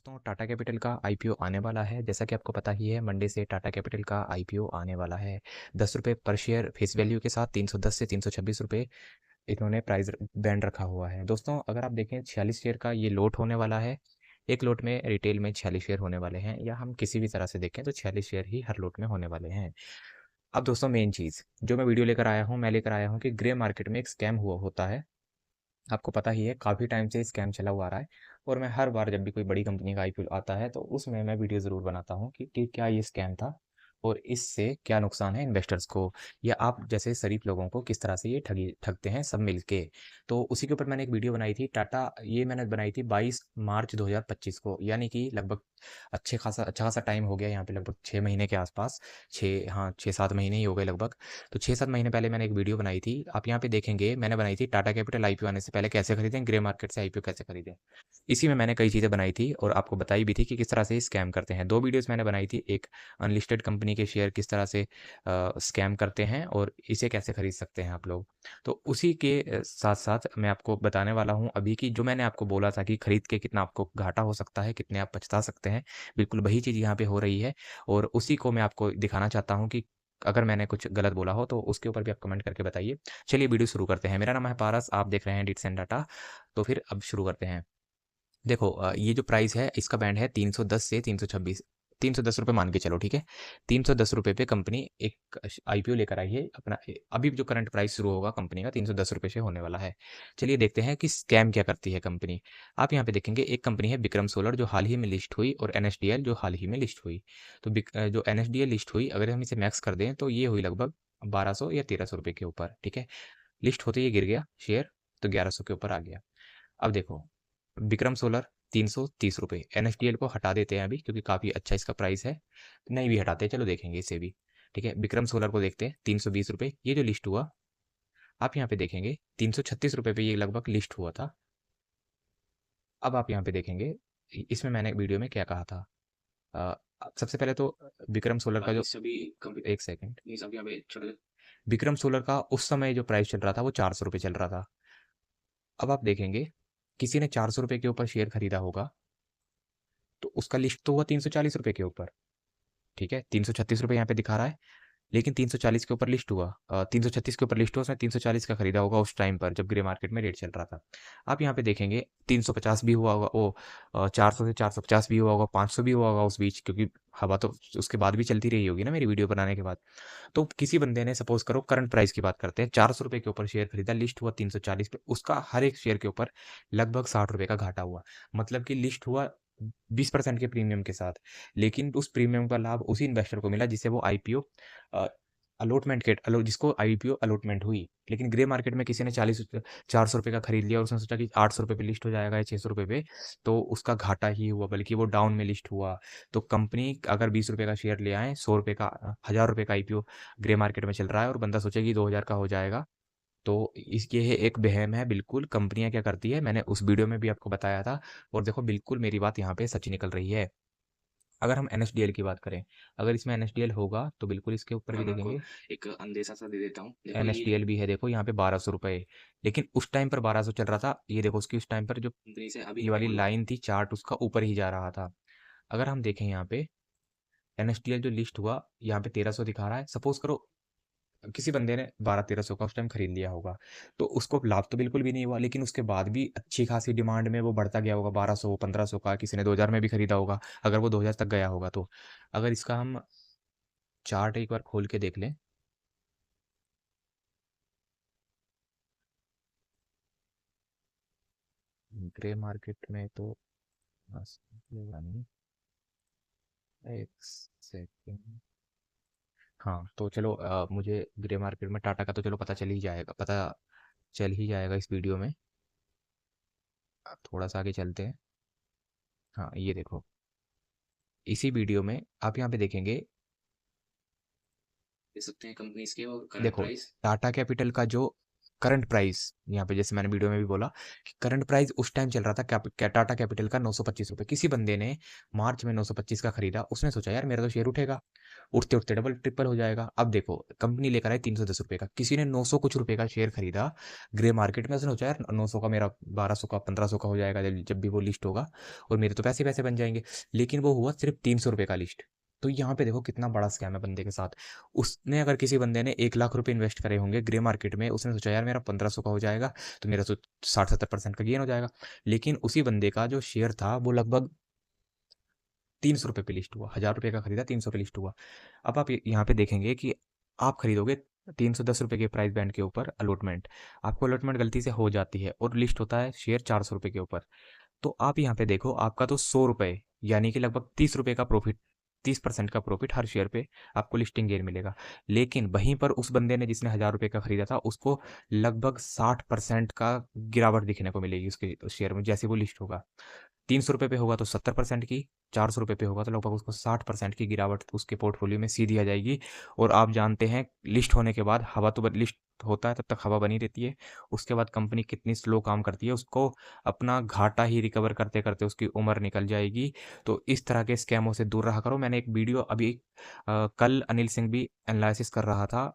दोस्तों टाटा कैपिटल का आईपीओ आने वाला है। जैसा कि आपको पता ही है, मंडे से टाटा कैपिटल का आईपीओ आने वाला है। 10 रुपये पर शेयर फेस वैल्यू के साथ 310 से 326 रुपये इन्होंने प्राइस बैंड रखा हुआ है। दोस्तों अगर आप देखें 46 शेयर का ये लोट होने वाला है। एक लोट में रिटेल में 46 शेयर होने वाले हैं, या हम किसी भी तरह से देखें तो 46 शेयर ही हर लोट में होने वाले हैं। अब दोस्तों मेन चीज़ जो मैं वीडियो लेकर आया हूँ, मैं लेकर आया हूँ कि ग्रे मार्केट में एक स्कैम हुआ होता है। आपको पता ही है, काफ़ी टाइम से स्कैम चला हुआ आ रहा है। और मैं हर बार जब भी कोई बड़ी कंपनी का आईपीओ आता है तो उसमें मैं वीडियो ज़रूर बनाता हूँ कि क्या ये स्कैम था और इससे क्या नुकसान है इन्वेस्टर्स को, या आप जैसे शरीफ लोगों को किस तरह से ये ठगी ठगते हैं सब मिलके। तो उसी के ऊपर मैंने एक वीडियो बनाई थी टाटा, ये मैंने बनाई थी 22 मार्च 2025 को, यानी कि लगभग अच्छा खासा टाइम हो गया यहाँ पे, लगभग 6 महीने के आसपास। 6-7 महीने ही हो गए लगभग। तो 6-7 महीने पहले मैंने एक वीडियो बनाई थी। आप यहाँ पे देखेंगे मैंने बनाई थी टाटा कैपिटल आईपीओ आने से पहले कैसे खरीदें, ग्रे मार्केट से आईपीओ कैसे खरीदें। इसी में मैंने कई चीज़ें बनाई थी और आपको बताई भी थी कि किस तरह से स्कैम करते हैं। 2 वीडियोज़ मैंने बनाई थी, एक अनलिस्टेड कंपनी के शेयर किस तरह से स्कैम करते हैं और इसे कैसे खरीद सकते हैं आप लोग। तो उसी के साथ-साथ मैं आपको बताने वाला हूँ अभी कि जो मैंने आपको बोला था कि खरीद के कितना आपको घाटा हो सकता है, कितने आप पछता सकते हैं, बिल्कुल वही चीज़ यहाँ पे हो रही है। और उसी को मैं आपको दिखाना चाहता हूँ कि अगर मैंने कुछ गलत बोला हो तो उसके ऊपर भी आप कमेंट करके बताइए। चलिए वीडियो शुरू करते हैं। मेरा नाम है पारस, आप देख रहे हैं डिट्स एंड डाटा। तो फिर अब शुरू करते हैं। देखो ये जो प्राइस है इसका बैंड है 310 से 326, 310 रुपये मान के चलो, ठीक है। 310 रुपये पे कंपनी एक आईपीओ लेकर आई है अपना। अभी जो करंट प्राइस शुरू होगा कंपनी का 310 रुपये से होने वाला है। चलिए देखते हैं कि स्कैम क्या करती है कंपनी। आप यहाँ पे देखेंगे एक कंपनी है विक्रम सोलर जो हाल ही में लिस्ट हुई, और एनएसडीएल जो हाल ही में लिस्ट हुई। तो जो एनएसडीएल लिस्ट हुई, अगर हम इसे मैक्स कर दें तो ये हुई लगभग 1200 या 1300 रुपये के ऊपर, ठीक है। लिस्ट होते ही गिर गया शेयर, तो 1100 के ऊपर आ गया। अब देखो विक्रम सोलर 330 रुपये, एनएसडीएल को हटा देते हैं अभी क्योंकि काफ़ी अच्छा इसका प्राइस है। नहीं भी हटाते, चलो देखेंगे इसे भी, ठीक है। विक्रम सोलर को देखते हैं 320 रुपये, ये जो लिस्ट हुआ आप यहाँ पे देखेंगे 336 रुपये पे ये लगभग लिस्ट हुआ था। अब आप यहाँ पे देखेंगे इसमें मैंने वीडियो में क्या कहा था। सबसे पहले तो विक्रम सोलर का जो सभी एक सेकंड, कंपनी सब यहाँ पे छोटे विक्रम सोलर का उस समय जो प्राइस चल रहा था वो 400 रुपये चल रहा था। अब आप देखेंगे किसी ने 400 रुपये के ऊपर शेयर खरीदा होगा तो उसका लिस्ट तो हुआ 340 रुपये के ऊपर, ठीक है। 336 रुपये यहाँ पे दिखा रहा है, लेकिन 340 के ऊपर लिस्ट हुआ, 336 के ऊपर लिस्ट हुआ, उसने 340 का खरीदा होगा उस टाइम पर जब ग्रे मार्केट में रेट चल रहा था। आप यहाँ पे देखेंगे 350 भी हुआ होगा, वो 400 से 450 भी हुआ होगा, 500 भी हुआ होगा उस बीच, क्योंकि हवा तो उसके बाद भी चलती रही होगी ना मेरी वीडियो बनाने के बाद। तो किसी बंदे ने सपोज करो करंट प्राइस की बात करते हैं, 400 रुपये के ऊपर शेयर खरीदा, लिस्ट हुआ 340 पे, उसका हर एक शेयर के ऊपर लगभग 60 रुपये का घाटा हुआ। मतलब कि लिस्ट हुआ 20% के प्रीमियम के साथ, लेकिन उस प्रीमियम का लाभ उसी इन्वेस्टर को मिला जिसे वो आईपीओ अलॉटमेंट के जिसको आईपीओ अलॉटमेंट हुई। लेकिन ग्रे मार्केट में किसी ने 400 रुपये का खरीद लिया और उसने सोचा कि 800 रुपये पे लिस्ट हो जाएगा या 600 रुपये पे, तो उसका घाटा ही हुआ, बल्कि वो डाउन में लिस्ट हुआ। तो कंपनी अगर 20 रुपये का शेयर ले आए, 100 रुपये का, 1000 रुपये का आईपीओ ग्रे मार्केट में चल रहा है और बंदा सोचे कि 2000 का हो जाएगा, तो इसके ये एक वहम है बिल्कुल। कंपनियां क्या करती है, मैंने उस वीडियो में भी आपको बताया था, और देखो बिल्कुल मेरी बात यहाँ पे सच निकल रही है। अगर हम एनएसडीएल की बात करें, अगर इसमें एनएसडीएल होगा तो बिल्कुल इसके ऊपर भी मैं आपको देखेंगे एक अंदेशा सा दे देता हूँ। देखो ये एनएसडीएल भी है, देखो यहाँ पे 1200 रुपये, लेकिन उस टाइम पर 1200 चल रहा था। ये देखो उसकी उस टाइम पर जो कंपनी से अभी ये वाली बोल रहा हूँ। लाइन थी चार्ट, उसका ऊपर ही जा रहा था। अगर हम देखें यहाँ पे एनएसडीएल जो लिस्ट हुआ, यहाँ पे 1300 दिखा रहा है। सपोज करो किसी बंदे ने 1200-1300 का उस टाइम खरीद लिया होगा, तो उसको लाभ तो बिल्कुल भी नहीं हुआ, लेकिन उसके बाद भी अच्छी खासी डिमांड में वो बढ़ता गया होगा, 1200-1500 का, किसी ने 2000 में भी खरीदा होगा, अगर वो 2000 तक गया होगा तो। अगर इसका हम चार्ट एक बार खोल के देख लें, ग्रे मार्केट में तो बस मिलेगा नहीं। एक सेकेंड, हाँ तो चलो मुझे ग्रे मार्केट में टाटा का तो चलो पता चल ही जाएगा, पता चल ही जाएगा इस वीडियो में। थोड़ा सा आगे चलते हैं। हाँ ये देखो, इसी वीडियो में आप यहाँ पे देखेंगे, दे सकते हैं कंपनीज के और करंट देखो प्राइस। टाटा कैपिटल का जो करंट प्राइस, यहाँ पे जैसे मैंने वीडियो में भी बोला कि करंट प्राइस उस टाइम चल रहा था टाटा कैपिटल का 925 रुपये। किसी बंदे ने मार्च में 925 का खरीदा, उसने सोचा यार मेरा तो शेयर उठेगा, उठते उठते डबल ट्रिपल हो जाएगा। अब देखो कंपनी लेकर आई 310 रुपये का, किसी ने 900 कुछ रुपए का शेयर खरीदा ग्रे मार्केट में, उसने सोचा यार 900 का मेरा 1200 का 1500 का हो जाएगा जब भी वो लिस्ट होगा, और मेरे तो पैसे पैसे बन जाएंगे। लेकिन वो हुआ सिर्फ 300 रुपये का लिस्ट। तो यहाँ पे देखो कितना बड़ा स्कैम है बंदे के साथ। उसने अगर किसी बंदे ने 1 लाख रुपए इन्वेस्ट करे होंगे ग्रे मार्केट में, उसने सोचा यार मेरा 1500 का हो जाएगा, तो मेरा तो 60-70% का गेन हो जाएगा। लेकिन उसी बंदे का जो शेयर था वो लगभग 300 रुपये पे लिस्ट हुआ, 1000 रुपये का खरीदा, 300 पे लिस्ट हुआ। अब आप यहाँ पे देखेंगे कि आप खरीदोगे 310 रुपये के प्राइस बैंड के ऊपर अलॉटमेंट, आपको अलॉटमेंट गलती से हो जाती है और लिस्ट होता है शेयर 400 रुपये के ऊपर। तो आप यहाँ पे देखो आपका तो 100 रुपये, यानी कि लगभग 30 रुपये का प्रॉफिट, 30% का प्रॉफिट हर शेयर पे आपको लिस्टिंग गेन मिलेगा। लेकिन वहीं पर उस बंदे ने जिसने 1000 रुपये का खरीदा था, उसको लगभग 60% का गिरावट दिखने को मिलेगी उसके शेयर में जैसे वो लिस्ट होगा। 300 रुपये पे होगा तो 70% की, 400 रुपये पे होगा तो लगभग उसको 60% की गिरावट उसके पोर्टफोलियो में सीधी आ जाएगी। और आप जानते हैं लिस्ट होने के बाद हवा तो लिस्ट होता है तब तक हवा बनी रहती है, उसके बाद कंपनी कितनी स्लो काम करती है, उसको अपना घाटा ही रिकवर करते करते उसकी उम्र निकल जाएगी। तो इस तरह के स्कैमों से दूर रहा करो। मैंने एक वीडियो अभी कल अनिल सिंह भी एनालिसिस कर रहा था,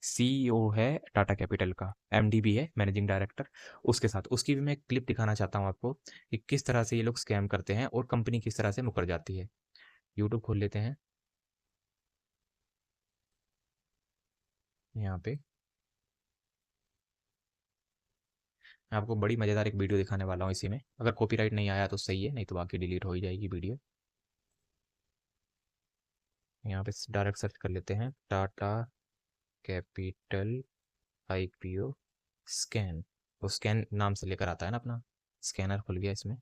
सीईओ है टाटा कैपिटल का, एमडी भी है मैनेजिंग डायरेक्टर, उसके साथ उसकी भी मैं क्लिप दिखाना चाहता हूँ आपको कि किस तरह से ये लोग स्कैम करते हैं और कंपनी किस तरह से मुकर जाती है। यूट्यूब खोल लेते हैं यहाँ पे। मैं आपको बड़ी मज़ेदार एक वीडियो दिखाने वाला हूँ इसी में, अगर कॉपीराइट नहीं आया तो सही है, नहीं तो बाकी डिलीट हो ही जाएगी वीडियो। यहाँ पे डायरेक्ट सर्च कर लेते हैं टाटा कैपिटल आईपीओ स्कैन, वो स्कैन नाम से लेकर आता है ना अपना, स्कैनर खुल गया इसमें,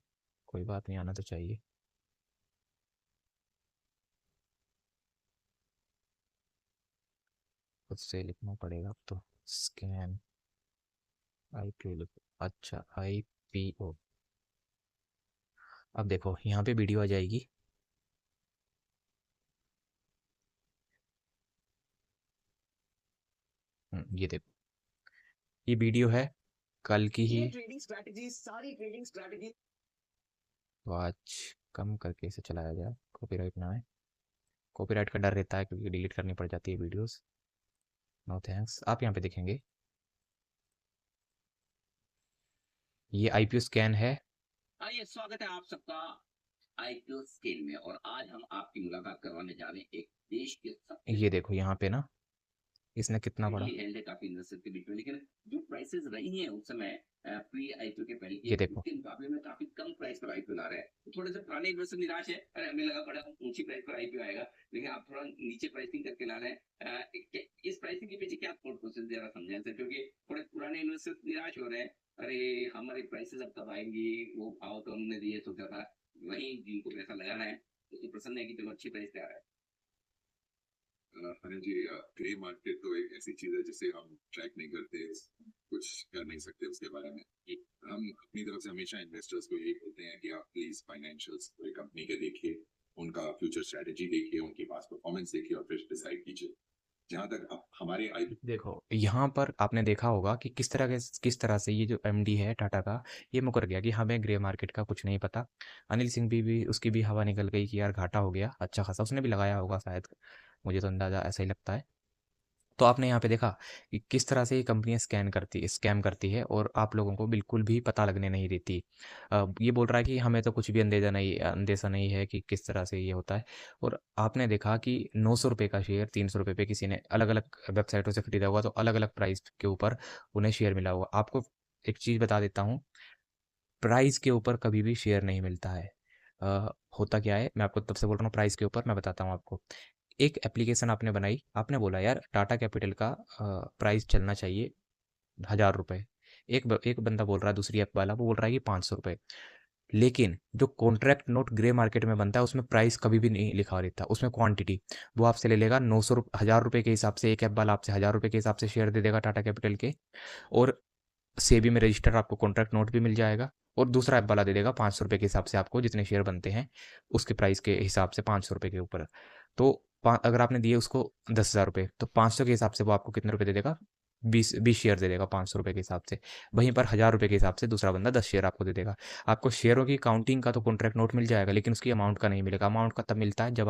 कोई बात नहीं, आना तो चाहिए। खुद से लिखना पड़ेगा अब तो, स्कैन आईपीओ लिखो, अच्छा आईपीओ। अब देखो यहाँ पे वीडियो आ जाएगी, ये देखो ये वीडियो है कल की ही। ट्रेडिंग स्ट्रैटेजी, सारी ट्रेडिंग स्ट्रैटेजी। तो आज कम करके इसे चलाया जाए, कॉपीराइट ना आए, कॉपीराइट का डर रहता है क्योंकि डिलीट करनी पड़ जाती है वीडियोस। No thanks. आप यहाँ पे देखेंगे ये आईपीओ स्कैन है। आइए, स्वागत है आप सबका आईपीओ स्कैन में। और आज हम आपकी मुलाकात करवाने जा रहे हैं एक देश के सबसे, ये देखो यहाँ पे ना इसने कितना बड़ा, हेल्ड है काफी इन्वेस्टर के बीच में, लेकिन जो प्राइसेस रही हैं उस समय प्री आईपीओ के पहले ये देखो उसके मुकाबले में काफी कम प्राइस पर आईपीओ ला रहे हैं। तो थोड़े से पुराने इन्वेस्टर निराश है, अरे हमें लगा बड़ा ऊंची प्राइस पर आईपीओ आएगा, लेकिन आप थोड़ा नीचे प्राइसिंग करके ला रहे हैं। इस प्राइसिंग के पीछे क्या थॉट प्रोसेस जरा समझाएं सर, क्योंकि थोड़े पुराने इन्वेस्टर निराश हो रहे हैं, अरे हमारी प्राइसेस अब कब आएंगी, वो भाव तो हमने दिए सोचा था, वहीं जिनको पैसा लगाना है तो प्रसन्न है कि चलो अच्छी प्राइस पे आ रहा है। हाँ जी, ग्रे मार्केट तो एक ऐसी चीज है जिसे हम ट्रैक नहीं करते, कुछ कर नहीं सकते उसके बारे में। हम अपनी तरफ से हमेशा इन्वेस्टर्स को यही बोलते हैं कि आप प्लीज फाइनेंशियल्स कोई कंपनी के देखिए, उनका फ्यूचर स्ट्रेटेजी देखिए, उनकी पास परफॉर्मेंस देखिए और फिर डिसाइड कीजिए। जहाँ तक हमारे देखो यहाँ पर आपने देखा होगा कि किस तरह से ये जो एमडी है टाटा का, ये मुकर गया कि हमें ग्रे मार्केट का कुछ नहीं पता। अनिल सिंह भी उसकी भी हवा निकल गई कि यार घाटा हो गया अच्छा खासा, उसने भी लगाया होगा शायद, मुझे तो अंदाज़ा ऐसा ही लगता है। तो आपने यहाँ पे देखा कि किस तरह से ये कंपनियाँ स्कैम करती है और आप लोगों को बिल्कुल भी पता लगने नहीं देती। ये बोल रहा है कि हमें तो कुछ भी अंदेशा नहीं है कि किस तरह से ये होता है। और आपने देखा कि 900 रुपये का शेयर 300 रुपये पे किसी ने अलग अलग वेबसाइटों से खरीदा होगा, तो अलग अलग प्राइस के ऊपर उन्हें शेयर मिला होगा। आपको एक चीज़ बता देता हूँ, प्राइस के ऊपर कभी भी शेयर नहीं मिलता है। होता क्या है, मैं आपको तब से बोल रहा हूँ प्राइस के ऊपर, मैं बताता हूँ आपको। एक एप्लीकेशन आपने बनाई, आपने बोला यार टाटा कैपिटल का प्राइस चलना चाहिए 1000 रुपये। एक बंदा बोल रहा है, दूसरी ऐप वाला वो बोल रहा है कि 500 रुपये। लेकिन जो कॉन्ट्रैक्ट नोट ग्रे मार्केट में बनता है उसमें प्राइस कभी भी नहीं लिखा रहता, उसमें क्वांटिटी वो आपसे ले लेगा 1000 रुपये के हिसाब से, एक ऐप वाला आपसे 1000 रुपये के हिसाब से शेयर दे देगा टाटा कैपिटल के, और सेबी में रजिस्टर आपको कॉन्ट्रैक्ट नोट भी मिल जाएगा, और दूसरा ऐप वाला दे देगा 500 रुपये के हिसाब से, आपको जितने शेयर बनते हैं उसके प्राइस के हिसाब से 500 रुपये के ऊपर। तो अगर आपने दिए उसको 10,000 रुपये, तो 500 के हिसाब से वो आपको कितने रुपये दे देगा, 20 शेयर दे देगा 500 रुपये के हिसाब से। वहीं पर 1000 रुपये के हिसाब से दूसरा बंदा 10 शेयर आपको दे देगा। आपको शेयरों की काउंटिंग का तो कॉन्ट्रैक्ट नोट मिल जाएगा, लेकिन उसकी अमाउंट का नहीं मिलेगा। अमाउंट का तब मिलता है जब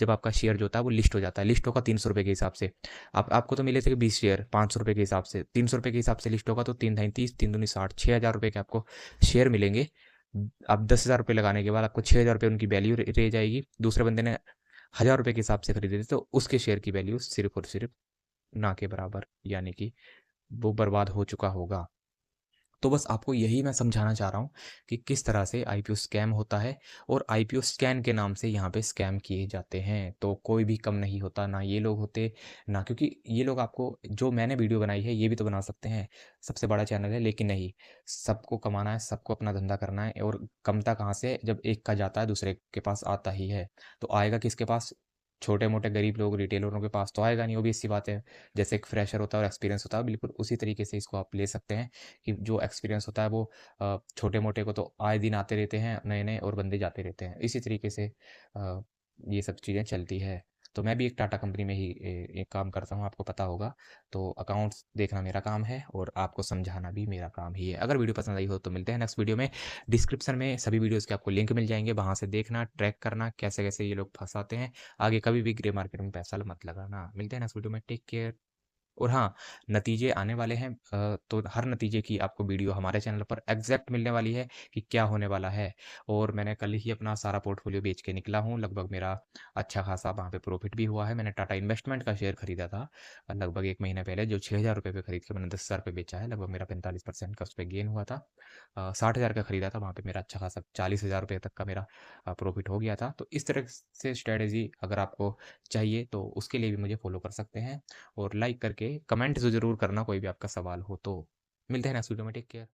आपका शेयर जो होता है वो लिस्ट हो जाता है। लिस्ट होगा 300 रुपये के हिसाब से। आपको तो मिले थे 20 शेयर 500 रुपये के हिसाब से, 300 रुपये के हिसाब से लिस्ट होगा तो 3 3 30 3 दूनी 60, 6000 रुपये के आपको शेयर मिलेंगे। अब 10,000 रुपये लगाने के बाद आपको 6,000 रुपये उनकी वैल्यू रह जाएगी। दूसरे बंदे ने 1000 रुपये के हिसाब से खरीदे थे, तो उसके शेयर की वैल्यू सिर्फ और सिर्फ ना के बराबर, यानी कि वो बर्बाद हो चुका होगा। तो बस आपको यही मैं समझाना चाह रहा हूँ कि किस तरह से आईपीओ स्कैम होता है और आईपीओ स्कैन के नाम से यहाँ पे स्कैम किए जाते हैं। तो कोई भी कम नहीं होता, ना ये लोग होते ना, क्योंकि ये लोग आपको जो मैंने वीडियो बनाई है ये भी तो बना सकते हैं, सबसे बड़ा चैनल है, लेकिन नहीं, सबको कमाना है, सबको अपना धंधा करना है। और कमता कहाँ से, जब एक का जाता है दूसरे के पास आता ही है। तो आएगा किसके पास? छोटे मोटे गरीब लोग रिटेलरों के पास तो आएगा नहीं, वो भी इसी बात है। जैसे एक फ्रेशर होता है और एक्सपीरियंस होता है, बिल्कुल उसी तरीके से इसको आप ले सकते हैं कि जो एक्सपीरियंस होता है वो छोटे-मोटे को तो आए दिन आते रहते हैं नए-नए, और बंदे जाते रहते हैं। इसी तरीके से ये सब चीज़ें चलती है। तो मैं भी एक टाटा कंपनी में ही एक काम करता हूँ, आपको पता होगा। तो अकाउंट्स देखना मेरा काम है और आपको समझाना भी मेरा काम ही है। अगर वीडियो पसंद आई हो तो मिलते हैं नेक्स्ट वीडियो में। डिस्क्रिप्शन में सभी वीडियोज़ के आपको लिंक मिल जाएँगे, वहाँ से देखना, ट्रैक करना कैसे-कैसे ये लोग फँसाते हैं। आगे कभी भी ग्रे मार्केट में पैसा मत लगाना। मिलते हैं नेक्स्ट वीडियो में, टेक केयर। और हाँ, नतीजे आने वाले हैं, तो हर नतीजे की आपको वीडियो हमारे चैनल पर एग्ज़ैक्ट मिलने वाली है कि क्या होने वाला है। और मैंने कल ही अपना सारा पोर्टफ़ोलियो बेच के निकला हूँ, लगभग मेरा अच्छा खासा वहाँ पे प्रॉफ़िट भी हुआ है। मैंने टाटा इन्वेस्टमेंट का शेयर खरीदा था लगभग 1 महीने पहले, जो 6,000 रुपये पे खरीद के मैंने 10,000 पे बेचा है। लगभग मेरा 45% का उसपे गेन हुआ था। 60,000 का खरीदा था, वहाँ पे मेरा अच्छा खासा 40,000 रुपये तक का मेरा प्रॉफ़िट हो गया था। तो इस तरह से स्ट्रैटेजी अगर आपको चाहिए तो उसके लिए भी मुझे फ़ॉलो कर सकते हैं। और लाइक करके कमेंट ज़रूर करना कोई भी आपका सवाल हो तो। मिलते हैं नेक्स्ट वीडियो में, टेक केयर।